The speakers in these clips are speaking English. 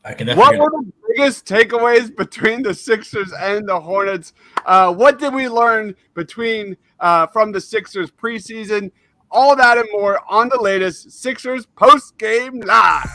I can What definitely. were the biggest takeaways between the Sixers and the Hornets? What did we learn from the Sixers preseason? All that and more on the latest Sixers post game live.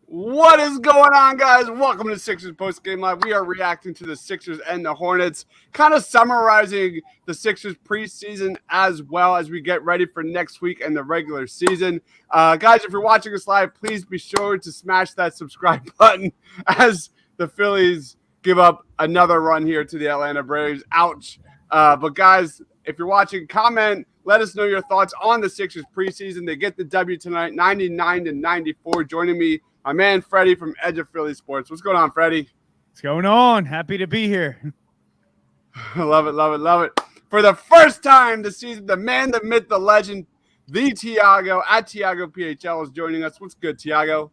What is going on, guys? Welcome to Sixers Post Game Live. We are reacting to the Sixers and the Hornets, kind of summarizing the Sixers preseason as well as we get ready for next week and the regular season. Guys, if you're watching us live, please be sure to smash that subscribe button as the Phillies give up another run here to the Atlanta Braves. Ouch. But guys, if you're watching, comment. Let us know your thoughts on the Sixers preseason. They get the W tonight, 99-94. Joining me, my man Freddie from Edge of Philly Sports. What's going on, Freddie? What's going on? Happy to be here. Love it, love it, love it. For the first time this season, the man, the myth, the legend, the Tiago at Tiago PHL is joining us. What's good, Tiago?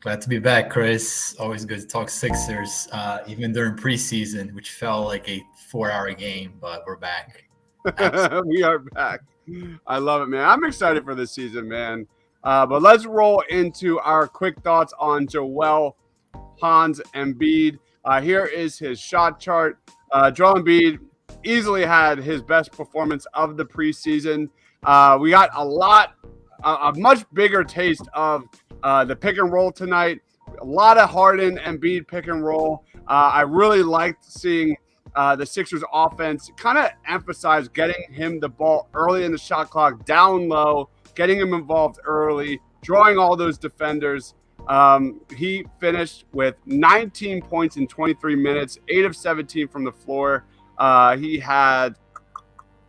Glad to be back, Chris. Always good to talk Sixers, even during preseason, which felt like a 4-hour game, but we're back. We are back. I love it, man. I'm excited for this season, man. But let's roll into our quick thoughts on Joel, Hans, Embiid. Here is his shot chart. Joel Embiid easily had his best performance of the preseason. We got a much bigger taste of the pick and roll tonight. A lot of Harden Embiid pick and roll. I really liked seeing the Sixers offense kind of emphasize getting him the ball early in the shot clock, down low, getting him involved early, drawing all those defenders. He finished with 19 points in 23 minutes, 8 of 17 from the floor. He had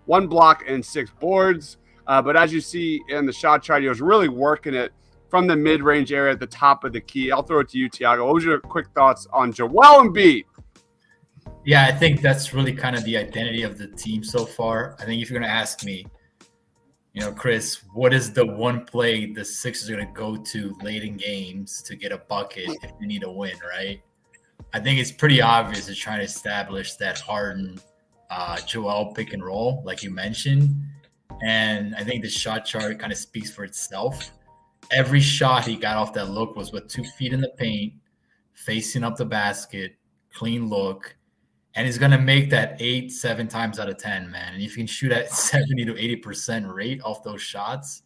1 block and 6 boards. But as you see in the shot chart, he was really working it from the mid-range area at the top of the key. I'll throw it to you, Tiago. What was your quick thoughts on Joel Embiid? Yeah, I think that's really kind of the identity of the team so far. I think if you're going to ask me, Chris, what is the one play the Sixers are going to go to late in games to get a bucket if they need a win, right? I think it's pretty obvious they're trying to establish that Harden, Joel pick and roll, like you mentioned. And I think the shot chart kind of speaks for itself. Every shot he got off that look was with 2 feet in the paint, facing up the basket, clean look. And he's going to make that 7 times out of 10, man. And if you can shoot at 70 to 80% rate off those shots,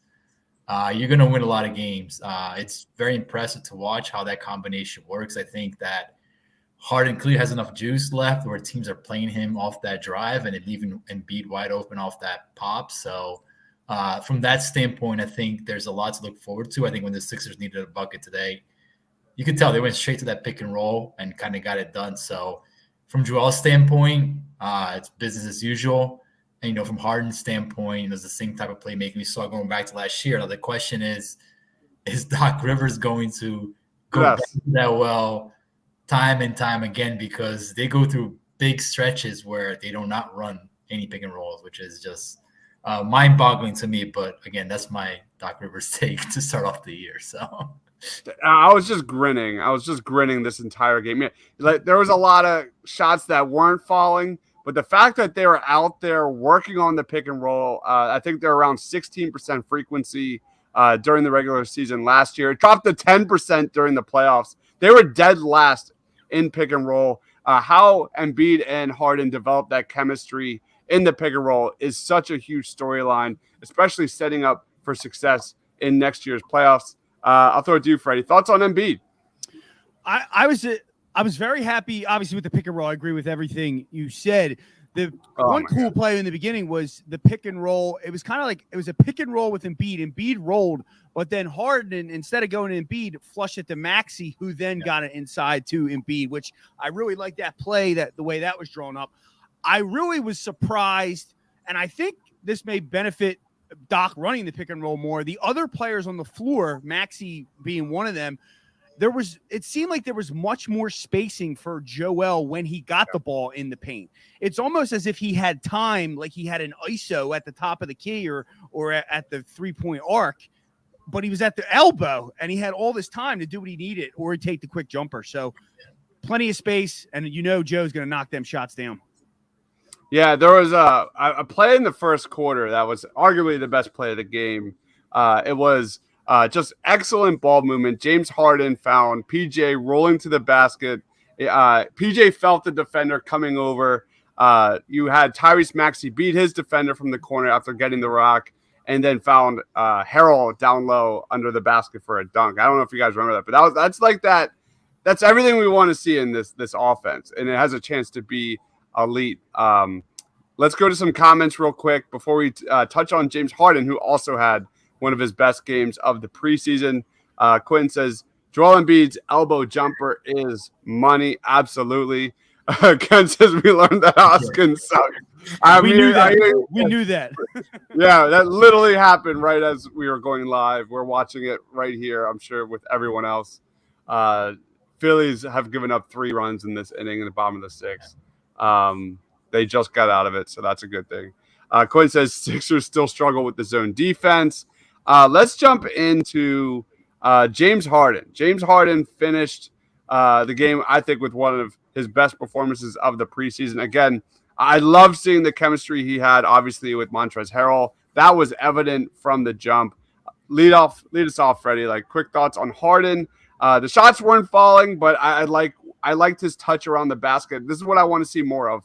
you're going to win a lot of games. It's very impressive to watch how that combination works. I think that Harden clearly has enough juice left where teams are playing him off that drive and leaving Embiid wide open off that pop. So from that standpoint, I think there's a lot to look forward to. I think when the Sixers needed a bucket today, you could tell they went straight to that pick and roll and kind of got it done. So from Joel's standpoint, it's business as usual. And, from Harden's standpoint, there's the same type of playmaking we saw going back to last year. Now, the question is Doc Rivers going to go back to that well time and time again? Because they go through big stretches where they do not run any pick and rolls, which is just mind-boggling to me. But, again, that's my Doc Rivers take to start off the year. So I was just grinning. This entire game. Like, there was a lot of shots that weren't falling, but the fact that they were out there working on the pick and roll, I think they're around 16% frequency during the regular season last year. It dropped to 10% during the playoffs. They were dead last in pick and roll. How Embiid and Harden developed that chemistry in the pick and roll is such a huge storyline, especially setting up for success in next year's playoffs. I'll throw it to you, Freddie. Thoughts on Embiid? I was very happy, obviously, with the pick and roll. I agree with everything you said. The one cool play in the beginning was the pick and roll. It was kind of like it was a pick and roll with Embiid. Embiid rolled, but then Harden, instead of going to Embiid, flushed it to Maxey, who then got it inside to Embiid, which I really like that play, that the way that was drawn up. I really was surprised, and I think this may benefit Doc running the pick and roll more. The other players on the floor, Maxey being one of them, it seemed like there was much more spacing for Joel when he got the ball in the paint. It's almost as if he had time, like he had an ISO at the top of the key or at the 3-point arc, but he was at the elbow and he had all this time to do what he needed or he'd take the quick jumper. So plenty of space, and Joe's going to knock them shots down. Yeah, there was a play in the first quarter that was arguably the best play of the game. It was just excellent ball movement. James Harden found PJ rolling to the basket. PJ felt the defender coming over. You had Tyrese Maxey beat his defender from the corner after getting the rock, and then found Harrell down low under the basket for a dunk. I don't know if you guys remember that, but that's like that. That's everything we want to see in this offense, and it has a chance to be elite. Let's go to some comments real quick before we touch on James Harden, who also had one of his best games of the preseason. Quinn says, Joel Embiid's elbow jumper is money. Absolutely. Ken says, we learned that Oskin sucks. We knew that. Yeah, that literally happened right as we were going live. We're watching it right here, I'm sure, with everyone else. Phillies have given up 3 runs in this inning in the bottom of the 6th. They just got out of it, so that's a good thing. Quinn says Sixers still struggle with the zone defense. Let's jump into James Harden. James Harden finished the game, I think, with one of his best performances of the preseason. Again, I love seeing the chemistry he had, obviously, with Montrezl Harrell. That was evident from the jump. Lead us off, Freddie. Like, quick thoughts on Harden. The shots weren't falling, but I liked his touch around the basket. This is what I want to see more of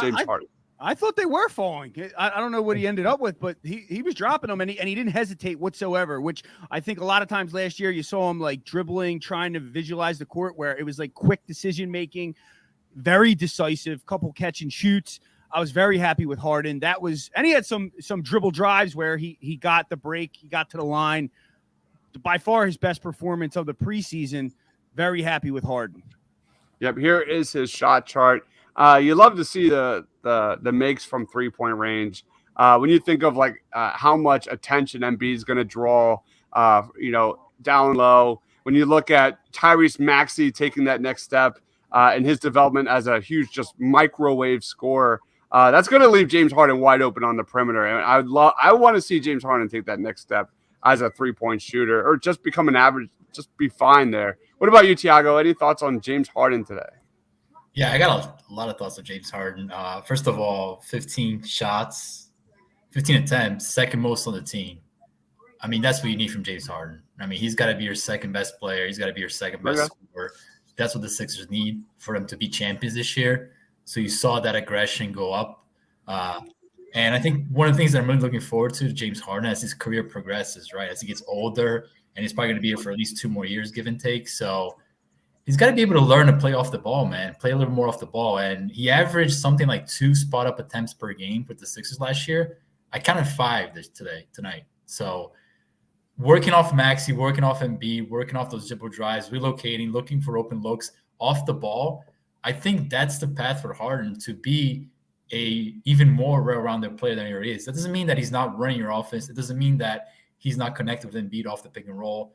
James Harden. I thought they were falling. I don't know what he ended up with, but he was dropping them, and he didn't hesitate whatsoever, which I think a lot of times last year you saw him like dribbling, trying to visualize the court where it was like quick decision-making, very decisive, couple catch and shoots. I was very happy with Harden. And he had some dribble drives where he got the break, he got to the line. By far his best performance of the preseason. Very happy with Harden. Yep, here is his shot chart. You love to see the makes from 3-point range. When you think of like how much attention Embiid is going to draw, down low. When you look at Tyrese Maxey taking that next step in his development as a huge just microwave scorer, that's going to leave James Harden wide open on the perimeter. And I want to see James Harden take that next step as a 3-point shooter, or just become an average, just be fine there. What about you, Tiago? Any thoughts on James Harden today? Yeah, I got a lot of thoughts on James Harden. First of all, 15 shots, 15 attempts, second most on the team. I mean, that's what you need from James Harden. I mean, he's got to be your second best player. He's got to be your second best scorer. That's what the Sixers need for them to be champions this year. So you saw that aggression go up. And I think one of the things that I'm really looking forward to James Harden as his career progresses, right? As he gets older, and he's probably going to be here for at least 2 more years, give and take. So he's got to be able to learn to play off the ball, man. Play a little more off the ball. And he averaged something like 2 spot-up attempts per game with the Sixers last year. I counted 5 tonight. So working off Maxey, working off Embiid, working off those dribble drives, relocating, looking for open looks off the ball. I think that's the path for Harden to be a even more well-rounded player than he already is. That doesn't mean that he's not running your offense. It doesn't mean that he's not connected with Embiid off the pick and roll.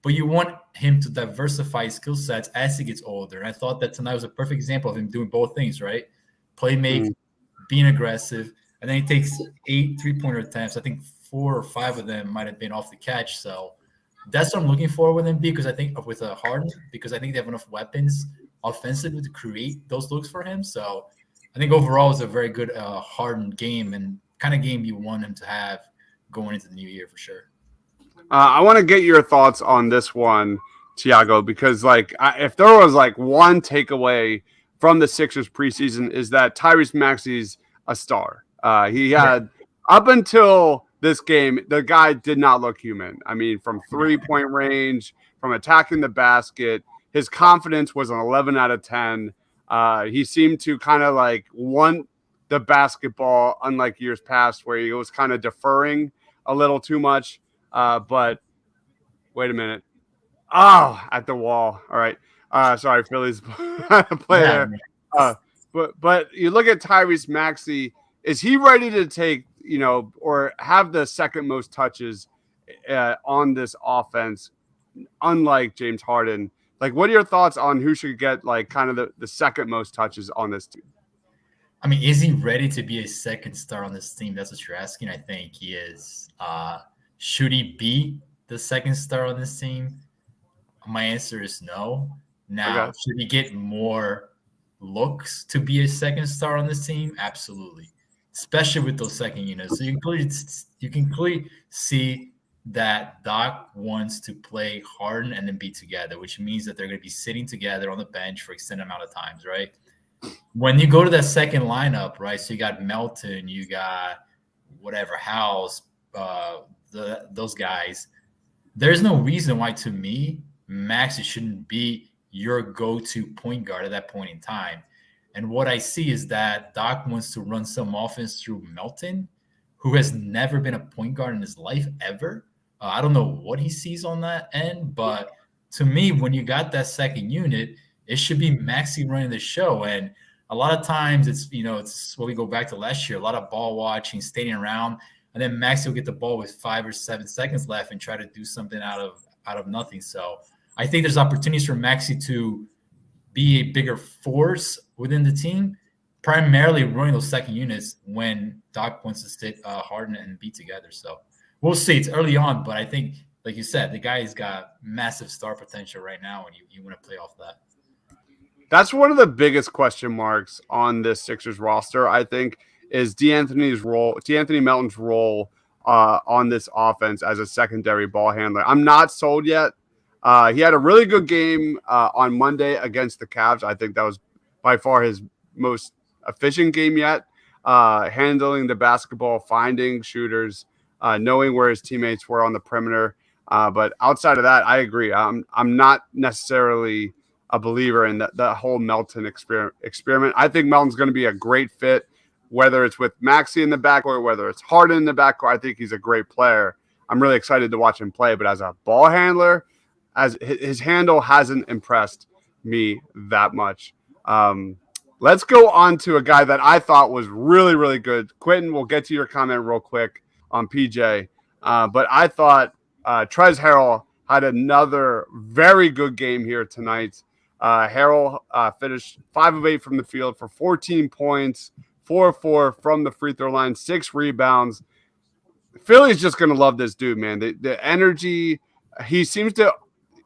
But you want him to diversify his skill sets as he gets older. And I thought that tonight was a perfect example of him doing both things, right? Play make, being aggressive, and then he takes 8 3-pointer attempts. I think 4 or 5 of them might have been off the catch. So that's what I'm looking for with Embiid, because I think with a Harden, because I think they have enough weapons offensively to create those looks for him. So I think overall it's a very good Harden game, and kind of game you want him to have going into the new year for sure. I want to get your thoughts on this one, Tiago, because if there was one takeaway from the Sixers preseason is that Tyrese Maxey's a star. He had up until this game, the guy did not look human. I mean, from 3-point range, from attacking the basket, his confidence was an 11 out of 10. He seemed to kind of want the basketball, unlike years past where he was kind of deferring a little too much. But wait a minute. Oh, at the wall. All right. Sorry, Phillies play there. But you look at Tyrese Maxey. Is he ready to take or have the second most touches on this offense, unlike James Harden. Like, what are your thoughts on who should get like kind of the second most touches on this team? I mean, is he ready to be a second star on this team? That's what you're asking. I think he is. Should he be the second star on this team? My answer is no. Now, Okay. should he get more looks to be a second star on this team? Absolutely, especially with those second units. So you can clearly see that Doc wants to play Harden and then be together, which means that they're going to be sitting together on the bench for extended amount of times, right? When you go to that second lineup, right? So you got Melton, you got whatever House, those guys. There's no reason why, to me, Maxey shouldn't be your go-to point guard at that point in time. And what I see is that Doc wants to run some offense through Melton, who has never been a point guard in his life ever. I don't know what he sees on that end, but to me, when you got that second unit, it should be Maxey running the show. And a lot of times it's what we go back to last year, a lot of ball watching, standing around, and then Maxey will get the ball with 5 or 7 seconds left and try to do something out of nothing. So I think there's opportunities for Maxey to be a bigger force within the team, primarily running those second units when Doc wants to sit Harden and be together. So we'll see. It's early on, but I think, like you said, the guy's got massive star potential right now, and you want to play off that. That's one of the biggest question marks on this Sixers roster, I think, is D'Anthony Melton's role on this offense as a secondary ball handler. I'm not sold yet. He had a really good game on Monday against the Cavs. I think that was by far his most efficient game yet, handling the basketball, finding shooters, knowing where his teammates were on the perimeter. But outside of that, I agree. I'm not necessarily a believer in the whole Melton experiment. I think Melton's going to be a great fit, whether it's with Maxey in the backcourt, whether it's Harden in the backcourt. I think he's a great player. I'm really excited to watch him play. But as a ball handler, as his handle hasn't impressed me that much. Let's go on to a guy that I thought was really, really good. Quentin, we'll get to your comment real quick on PJ. But I thought Trez Harrell had another very good game here tonight. Harrell finished 5 of 8 from the field for 14 points, 4 of 4 from the free throw line, 6 rebounds. Philly's just going to love this dude, man. The energy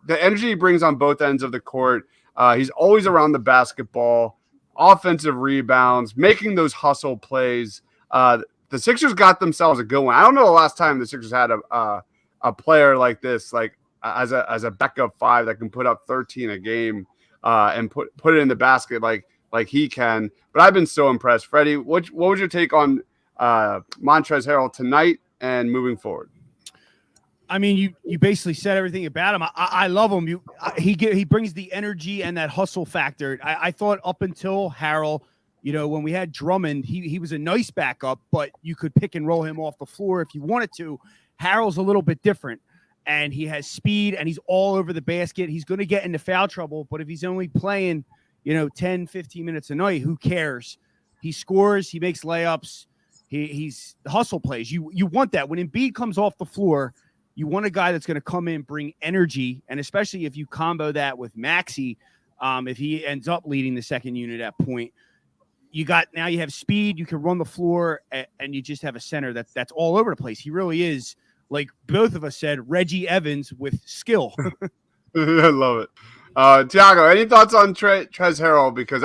the energy he brings on both ends of the court. He's always around the basketball, offensive rebounds, making those hustle plays. The Sixers got themselves a good one. I don't know the last time the Sixers had a player like this, like as a backup 5 that can put up 13 a game and put it in the basket like he can. But I've been so impressed. Freddie, what was your take on Montrezl Harrell tonight and moving forward? I mean, you basically said everything about him. I love him. He brings the energy and that hustle factor. I thought up until Harrell, when we had Drummond, he was a nice backup, but you could pick and roll him off the floor if you wanted to. Harrell's a little bit different, and he has speed, and he's all over the basket. He's going to get into foul trouble, but if he's only playing, 10, 15 minutes a night, who cares? He scores, he makes layups, he's hustle plays. You want that. When Embiid comes off the floor, you want a guy that's going to come in, bring energy, and especially if you combo that with Maxey, if he ends up leading the second unit at point, you have speed, you can run the floor, and you just have a center that's all over the place. He really is, like both of us said, Reggie Evans with skill. I love it. Thiago, any thoughts on Trez Harrell? Because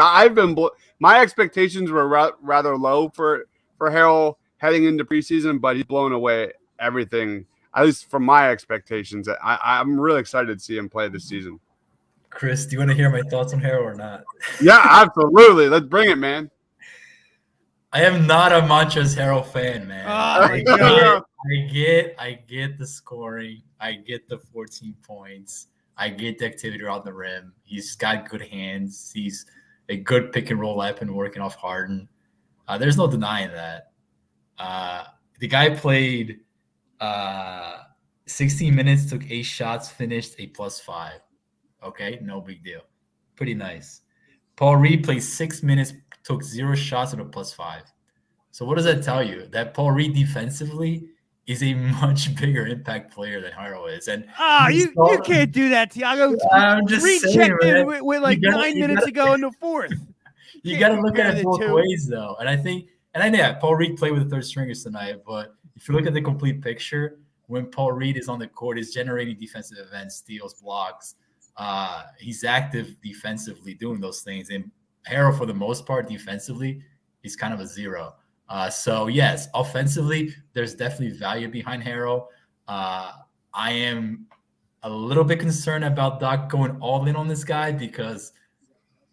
my expectations were rather low for Harrell heading into preseason, but he's blown away everything, at least from my expectations. I'm really excited to see him play this season. Chris, do you want to hear my thoughts on Harrell or not? Yeah, absolutely. Let's bring it, man. I am not a Montrezl Harrell fan, man. Oh my God. I get the scoring. I get the 14 points. I get the activity around the rim. He's got good hands. He's a good pick and roll weapon working off Harden. There's no denying that. The guy played 16 minutes, took 8 shots, finished a +5. Okay, no big deal. Pretty nice. Paul Reed played 6 minutes, took 0 shots at a +5. So what does that tell you? That Paul Reed defensively is a much bigger impact player than Harrell is. And you can't do that, Tiago. I'm just Reed saying, checked man. in with like 9 minutes ago in the fourth. You got to look at compare it the both two. ways, though. And I think, Paul Reed played with the third stringers tonight, but if you look at the complete picture, when Paul Reed is on the court, he's generating defensive events, steals, blocks. He's active defensively doing those things. And Harrell, for the most part, defensively, he's kind of a zero. So, yes, offensively, there's definitely value behind Harrell. I am a little bit concerned about Doc going all in on this guy because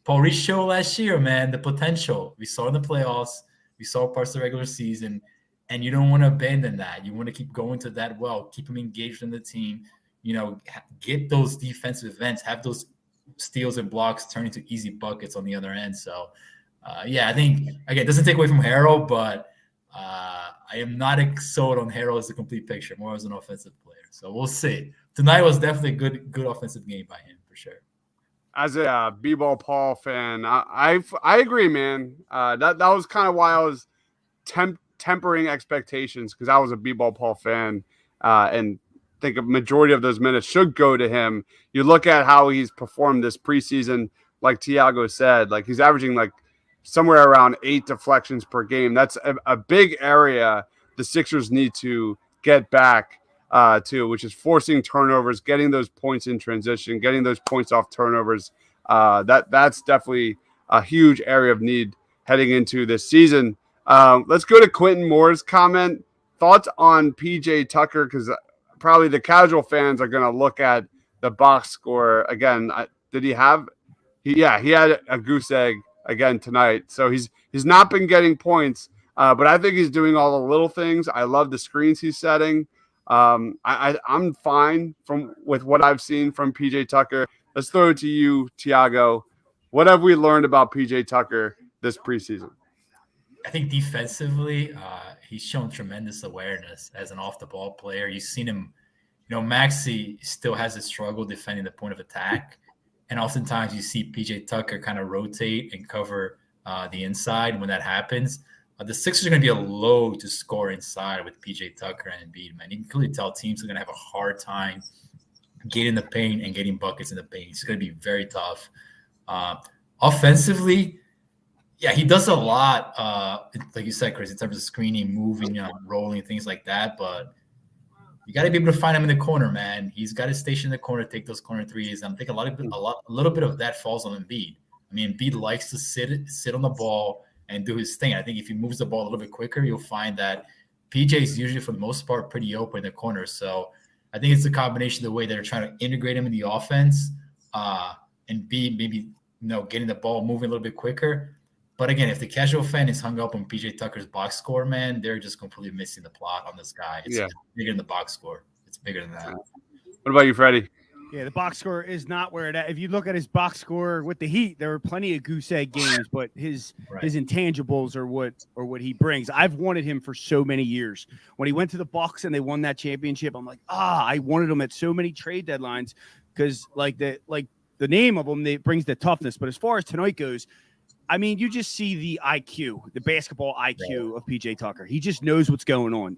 Paul Reed showed last year, man, the potential. We saw in the playoffs. We saw parts of the regular season. And you don't want to abandon that. You want to keep going to that well, keep him engaged in the team, get those defensive events, have those steals and blocks turn into easy buckets on the other end. So, I think, again, it doesn't take away from Harrell, but I am not sold on Harrell as a complete picture, more as an offensive player. So we'll see. Tonight was definitely a good offensive game by him, for sure. As a B-ball Paul fan, I agree, man. That was kind of why I was tempering expectations, because I was a B-ball Paul fan and think a majority of those minutes should go to him. You look at how he's performed this preseason, like Tiago said, like he's averaging like somewhere around 8 deflections per game. That's a big area the Sixers need to get back to, which is forcing turnovers, getting those points in transition, getting those points off turnovers. That's definitely a huge area of need heading into this season. Let's go to Quentin Moore's comment. Thoughts on PJ Tucker, because probably the casual fans are going to look at the box score again. Did he have? He had a goose egg again tonight. So he's not been getting points, but I think he's doing all the little things. I love the screens he's setting. I'm fine with what I've seen from PJ Tucker. Let's throw it to you, Tiago. What have we learned about PJ Tucker this preseason? I think defensively, he's shown tremendous awareness as an off-the-ball player. You've seen him, Maxey still has a struggle defending the point of attack. And oftentimes you see PJ Tucker kind of rotate and cover the inside. When that happens, the Sixers are going to be a load to score inside with PJ Tucker and Embiid, man. You can clearly tell teams are going to have a hard time getting the paint and getting buckets in the paint. It's going to be very tough. Offensively, yeah, he does a lot, like you said, Chris, in terms of screening, moving, rolling, things like that. But you got to be able to find him in the corner, man. He's got to station in the corner, take those corner threes. And I think a little bit of that falls on Embiid. I mean, Embiid likes to sit on the ball and do his thing. I think if he moves the ball a little bit quicker, you'll find that PJ is usually, for the most part, pretty open in the corner. So I think it's a combination of the way they're trying to integrate him in the offense and B, maybe getting the ball moving a little bit quicker. But again, if the casual fan is hung up on PJ Tucker's box score, man, they're just completely missing the plot on this guy. It's bigger than the box score. It's bigger than that. What about you, Freddie? Yeah, the box score is not where it at. If you look at his box score with the Heat, there were plenty of goose egg games, but his intangibles are what he brings. I've wanted him for so many years. When he went to the Bucks and they won that championship, I'm like, I wanted him at so many trade deadlines because the name of him, it brings the toughness. But as far as tonight goes, I mean, you just see the IQ, the basketball IQ of PJ Tucker. He just knows what's going on.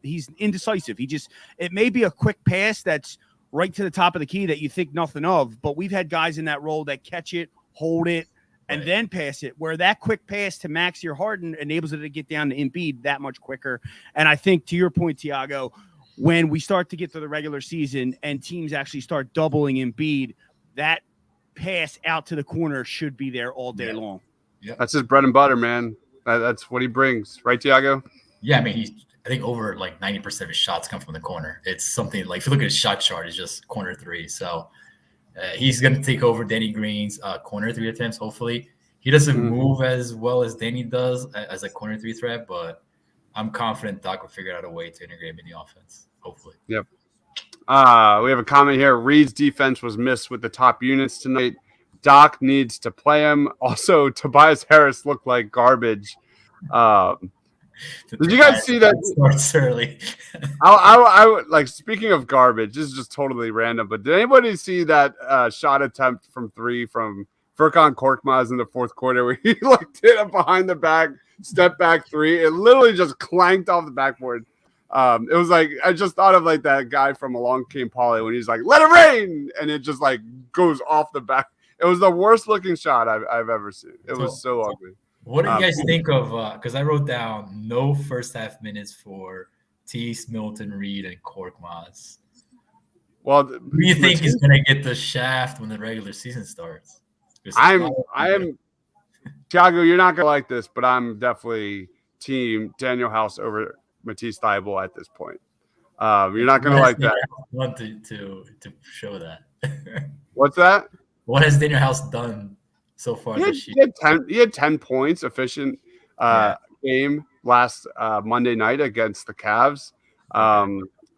He's indecisive. It may be a quick pass that's right to the top of the key that you think nothing of, but we've had guys in that role that catch it, hold it, and then pass it, where that quick pass to Maxey or Harden enables it to get down to Embiid that much quicker. And I think, to your point, Tiago, when we start to get to the regular season and teams actually start doubling Embiid, that pass out to the corner should be there all day long. Yeah, that's his bread and butter, man. That's what he brings, right, Tiago? Yeah, I mean, I think over like 90% of his shots come from the corner. It's something like, if you look at his shot chart, it's just corner three. So he's going to take over Danny Green's corner three attempts, hopefully. He doesn't move as well as Danny does as a corner three threat, but I'm confident Doc will figure out a way to integrate him in the offense, hopefully. Yep. We have a comment here. Reed's defense was missed with the top units tonight. Doc needs to play him. Also, Tobias Harris looked like garbage. Did you guys see that? Starts early. I like, speaking of garbage, this is just totally random, but did anybody see that shot attempt from three from Furkan Korkmaz in the fourth quarter where he did a behind the back step back three. It literally just clanked off the backboard. It was like I just thought of like that guy from Along Came Polly when he's like, "Let it rain," and it just like goes off the back. It was the worst looking shot I've ever seen. It was so ugly. What do you guys think of? Because I wrote down no first half minutes for Tease, Milton, Reed, and Korkmaz. Well, who do you think is going to get the shaft when the regular season starts? I am Thiago. You're not going to like this, but I'm definitely team Daniel House over Matisse Thybulle at this point. You're not going to like that. Want to show that. What's that? What has Daniel House done so far this year? He had 10 points, efficient game last Monday night against the Cavs.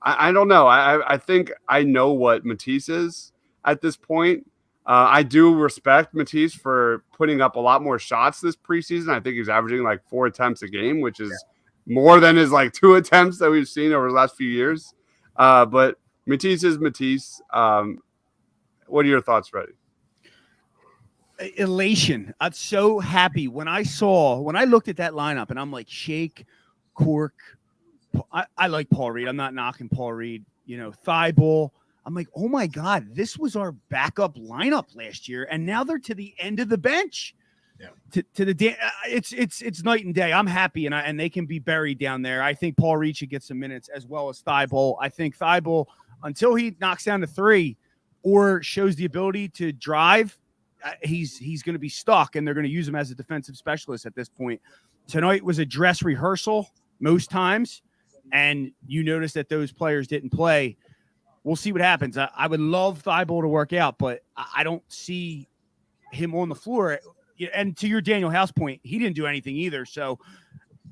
I don't know. I think I know what Matisse is at this point. I do respect Matisse for putting up a lot more shots this preseason. I think he's averaging like 4 attempts a game, which is more than his like 2 attempts that we've seen over the last few years. But Matisse is Matisse. What are your thoughts, Freddie? Elation. I'm so happy when I looked at that lineup and I'm like, Shake, Cork. I like Paul Reed. I'm not knocking Paul Reed. Thybulle. I'm like, oh my God, this was our backup lineup last year, and now they're to the end of the bench. Yeah. It's night and day. I'm happy, and they can be buried down there. I think Paul Reed should get some minutes as well as Thybulle. I think Thybulle, until he knocks down to 3 or shows the ability to drive, he's going to be stuck, and they're going to use him as a defensive specialist at this point. Tonight was a dress rehearsal most times, and you notice that those players didn't play. We'll see what happens. I would love Thybulle to work out, but I don't see him on the floor. And to your Daniel House point, he didn't do anything either. So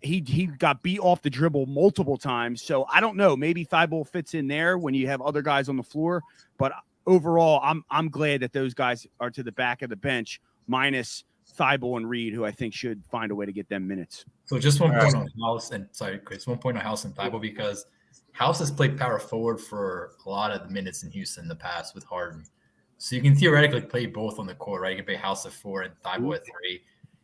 he got beat off the dribble multiple times. So I don't know. Maybe Thybulle fits in there when you have other guys on the floor. But overall, I'm glad that those guys are to the back of the bench, minus Thybulle and Reed, who I think should find a way to get them minutes. So just 1 point on House and Chris, 1 point on House and Thybulle, because House has played power forward for a lot of the minutes in Houston in the past with Harden. So you can theoretically play both on the court, right? You can play House at 4 and Thybulle at 3.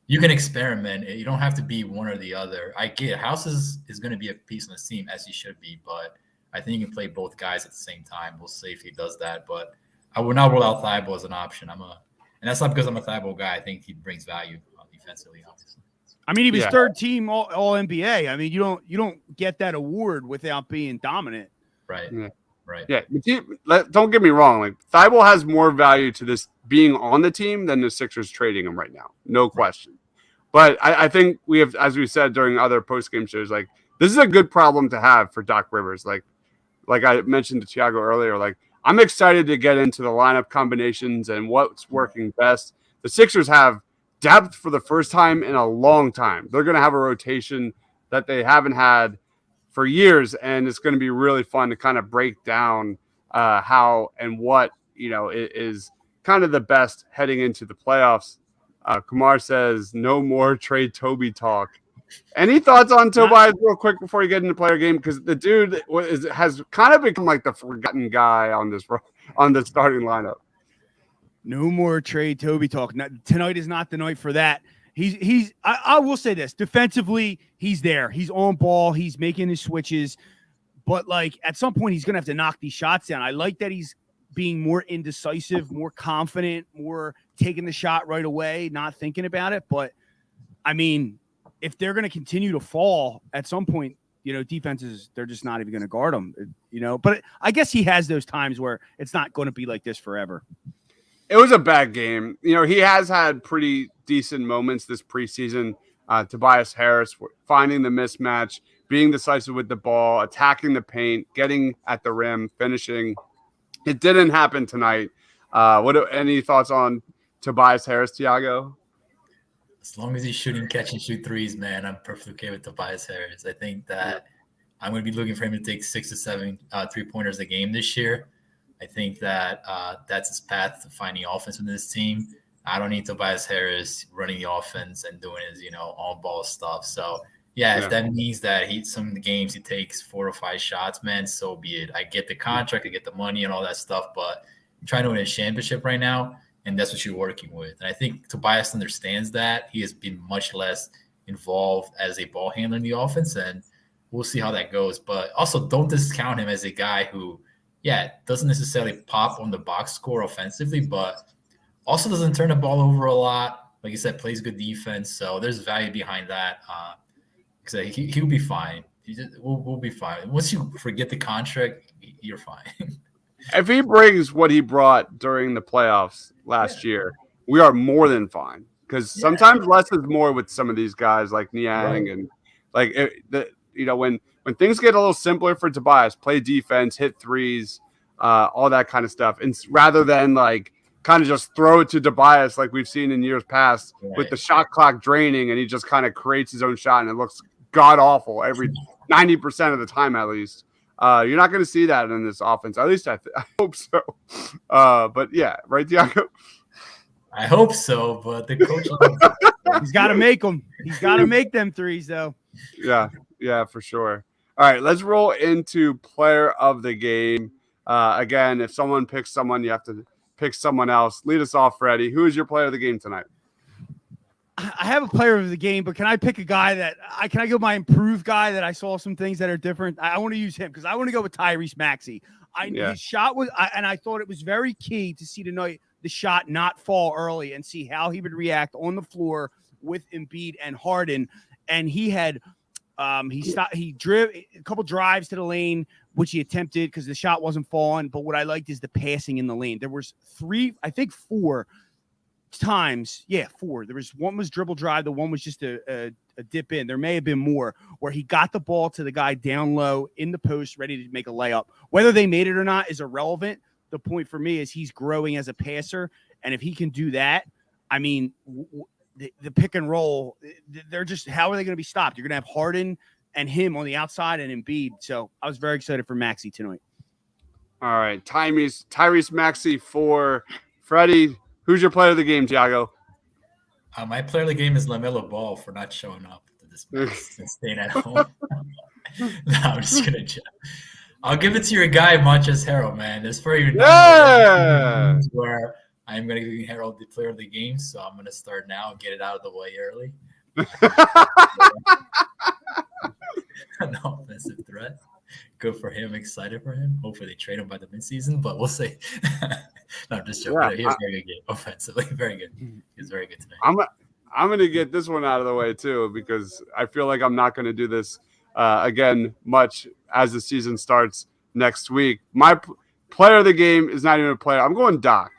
You can experiment. You don't have to be one or the other. I get it. House is going to be a piece on the team, as he should be, but I think you can play both guys at the same time. We'll see if he does that, but I will not rule out Thybulle as an option. And that's not because I'm a Thybulle guy. I think he brings value defensively, obviously. I mean, he was third team all NBA. I mean, you don't get that award without being dominant. Right. Yeah. Right. Yeah. Don't get me wrong. Like Thybulle has more value to this being on the team than the Sixers trading him right now. No question. But I think we have, as we said during other post-game shows, like this is a good problem to have for Doc Rivers. Like I mentioned to Thiago earlier, like I'm excited to get into the lineup combinations and what's working best. The Sixers have depth for the first time in a long time. They're going to have a rotation that they haven't had for years, and it's going to be really fun to kind of break down how and what is kind of the best heading into the playoffs. Kumar says no more trade Toby talk. Any thoughts on Tobias real quick before you get into player game? Because the dude has kind of become like the forgotten guy on the starting lineup. No more trade Toby talk. Tonight is not the night for that. I will say this. Defensively, he's there. He's on ball. He's making his switches. But, like, at some point, he's going to have to knock these shots down. I like that he's being more indecisive, more confident, more taking the shot right away, not thinking about it. But, I mean, if they're going to continue to fall at some point, defenses, they're just not even going to guard him, But I guess he has those times where it's not going to be like this forever. It was a bad game. He has had pretty decent moments this preseason. Tobias Harris finding the mismatch, being decisive with the ball, attacking the paint, getting at the rim, finishing. It didn't happen tonight. Any thoughts on Tobias Harris, Thiago? As long as he's shooting catch and shoot threes, man, I'm perfectly okay with Tobias Harris. I think that I'm going to be looking for him to take 6 to 7 3-pointers a game this year. I think that that's his path to finding offense with this team. I don't need Tobias Harris running the offense and doing his, on-ball stuff. So, if that means that some of the games he takes 4 or 5 shots, man, so be it. I get the contract, I get the money and all that stuff, but I'm trying to win a championship right now, and that's what you're working with. And I think Tobias understands that. He has been much less involved as a ball handler in the offense, and we'll see how that goes. But also, don't discount him as a guy who, doesn't necessarily pop on the box score offensively, but also doesn't turn the ball over a lot. Like you said, plays good defense, so there's value behind that. Because he'll be fine. We'll be fine. Once you forget the contract, you're fine. If he brings what he brought during the playoffs last year, we are more than fine. Because sometimes less is more with some of these guys like Niang and when things get a little simpler for Tobias, play defense, hit threes, all that kind of stuff, and rather than like kind of just throw it to Tobias like we've seen in years past with the shot clock draining, and he just kind of creates his own shot, and it looks god awful every 90% of the time at least. You're not going to see that in this offense. At least I hope so. But yeah, right, Thiago? I hope so, but the coach he's got to make them. He's got to make them threes, though. Yeah, for sure. All right, let's roll into player of the game. Again, if someone picks someone, you have to pick someone else. Lead us off, Freddie. Who is your player of the game tonight? I have a player of the game, but can I pick a guy that can I go my improved guy that I saw some things that are different? I want to use him because I want to go with Tyrese Maxey. His shot was, and I thought it was very key to see tonight the shot not fall early and see how he would react on the floor with Embiid and Harden. And he had he drove a couple drives to the lane, which he attempted because the shot wasn't falling. But what I liked is the passing in the lane. There was four times. Four. There was one was dribble drive. The one was just a dip in. There may have been more where he got the ball to the guy down low in the post, ready to make a layup. Whether they made it or not is irrelevant. The point for me is he's growing as a passer. And if he can do that, I mean, the pick and roll, they're just, how are they going to be stopped? You're going to have Harden and him on the outside and Embiid. So I was very excited for Maxey tonight. All right. Tyrese Maxey for Freddie. Who's your player of the game, Thiago? My player of the game is LaMelo Ball for not showing up to this match and staying at home. No, I'm just going to I'll give it to your guy, Montrezl Harrell, man. There's probably where I'm going to give Harold the player of the game, so I'm going to start now and get it out of the way early. An offensive threat. Good for him. Excited for him. Hopefully they trade him by the midseason, but we'll see. No, I'm just joking. He has a very good game offensively. Very good. He's very good tonight. I'm going to get this one out of the way too, because I feel like I'm not going to do this again much as the season starts next week. My player of the game is not even a player. I'm going Doc.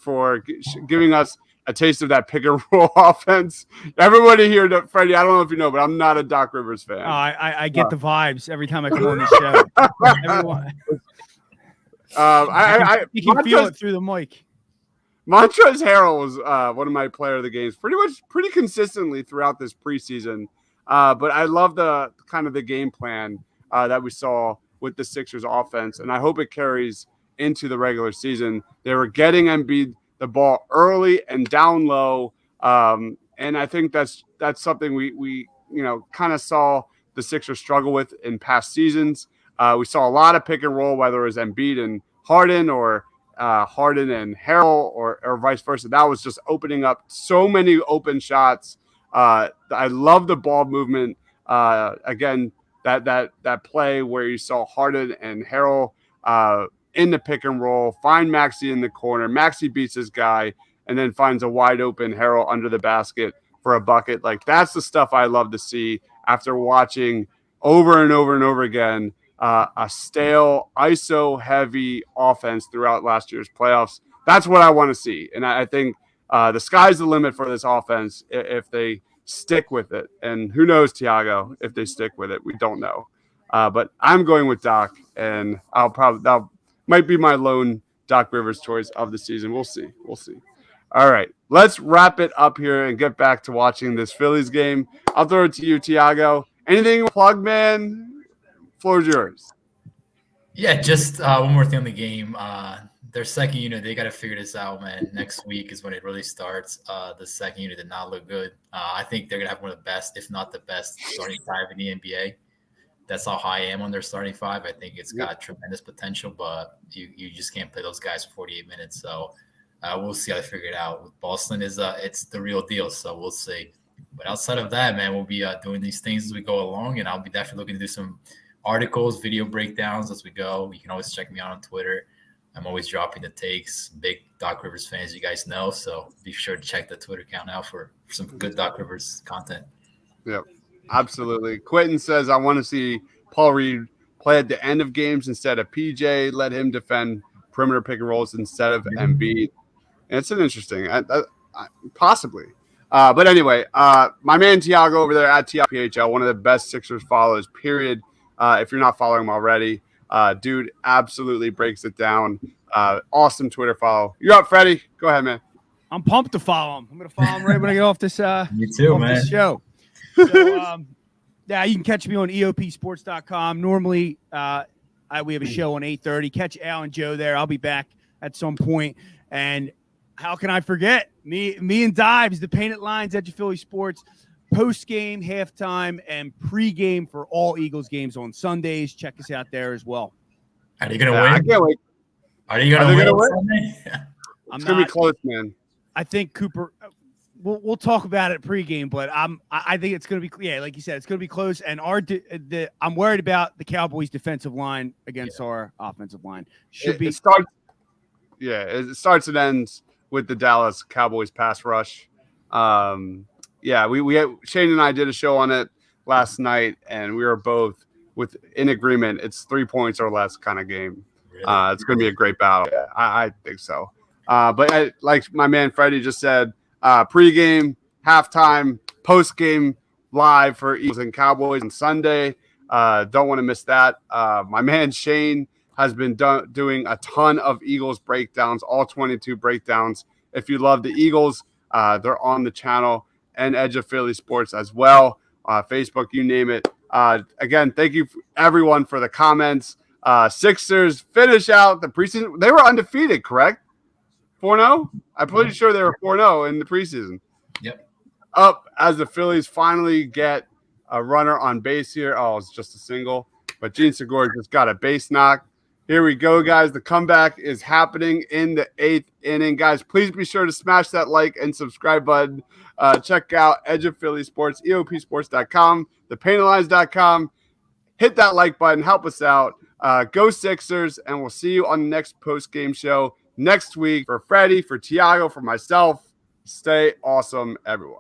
For giving us a taste of that pick and roll offense. Everybody here, Freddie, I don't know if you know, but I'm not a Doc Rivers fan. I get the vibes every time I come on this show. Everyone. You can feel it through the mic. Montrezl Harrell was one of my player of the games pretty consistently throughout this preseason. But I love the kind of the game plan that we saw with the Sixers offense, and I hope it carries into the regular season. They were getting Embiid the ball early and down low, and I think that's something we kind of saw the Sixers struggle with in past seasons. We saw a lot of pick and roll, whether it was Embiid and Harden or Harden and Harrell or vice versa. That was just opening up so many open shots. I love the ball movement. Again, that play where you saw Harden and Harrell in the pick and roll, find Maxey in the corner. Maxey beats his guy and then finds a wide open Harrell under the basket for a bucket. Like, that's the stuff I love to see after watching over and over and over again a stale, ISO heavy offense throughout last year's playoffs. That's what I want to see. And I think the sky's the limit for this offense if they stick with it. And who knows, Thiago, if they stick with it, we don't know. But I'm going with Doc, and that might be my lone Doc Rivers choice of the season. We'll see. All right, let's wrap it up here and get back to watching this Phillies game. I'll throw it to you, Thiago. Anything to plug, man? Floor's yours. Yeah, just one more thing on the game. Their second unit, they got to figure this out, man. Next week is when it really starts. The second unit did not look good. I think they're going to have one of the best, if not the best, starting five in the NBA. That's how high I am on their starting five. I think it's got tremendous potential, but you just can't play those guys for 48 minutes. So we'll see how they figure it out. With Boston, it's the real deal, so we'll see. But outside of that, man, we'll be doing these things as we go along, and I'll be definitely looking to do some articles, video breakdowns as we go. You can always check me out on Twitter. I'm always dropping the takes. Big Doc Rivers fans, you guys know, so be sure to check the Twitter account out for some good Doc Rivers content. Yep, absolutely. Quentin says, I want to see Paul Reed play at the end of games instead of PJ. Let him defend perimeter pick and rolls instead of Embiid. And it's an interesting, possibly. But anyway, my man Tiago over there at TIPHL, one of the best Sixers follows, period. If you're not following him already, dude absolutely breaks it down. Awesome Twitter follow. You're up, Freddie. Go ahead, man. I'm pumped to follow him. I'm going to follow him right when I get off this, Me too, man. This show. So, yeah, you can catch me on eopsports.com. Normally, we have a show on 8:30. Catch Al and Joe there. I'll be back at some point. And how can I forget? Me and Dives, the Painted Lines, Edge of Philly Sports, post-game, halftime, and pre-game for all Eagles games on Sundays. Check us out there as well. Are you going to I win? can't wait. Are you going to win? It's going to be close, man. I think Cooper – we'll talk about it pregame, but I think it's going to be, like you said, it's going to be close. And I'm worried about the Cowboys' defensive line against our offensive line. It starts and ends with the Dallas Cowboys pass rush. We had, Shane and I did a show on it last night, and we were both in agreement. It's 3 points or less kind of game. Really? It's going to be a great battle. Yeah, I think so. But like my man Freddie just said, pregame, halftime, postgame live for Eagles and Cowboys on Sunday. Don't want to miss that. My man Shane has been doing a ton of Eagles breakdowns, all 22 breakdowns. If you love the Eagles, they're on the channel and Edge of Philly Sports as well. Facebook, you name it. Again, thank you everyone for the comments. Sixers finish out the preseason. They were undefeated, correct? 4-0? I'm pretty sure they were 4-0 in the preseason. Yep. Up as the Phillies finally get a runner on base here. Oh, it's just a single. But Gene Segura just got a base knock. Here we go, guys. The comeback is happening in the 8th inning. Guys, please be sure to smash that like and subscribe button. Check out Edge of Philly Sports, eopsports.com, thepaintlines.com. Hit that like button. Help us out. Go Sixers, and we'll see you on the next post-game show next week. For Freddie, for Tiago, for myself, stay awesome, everyone.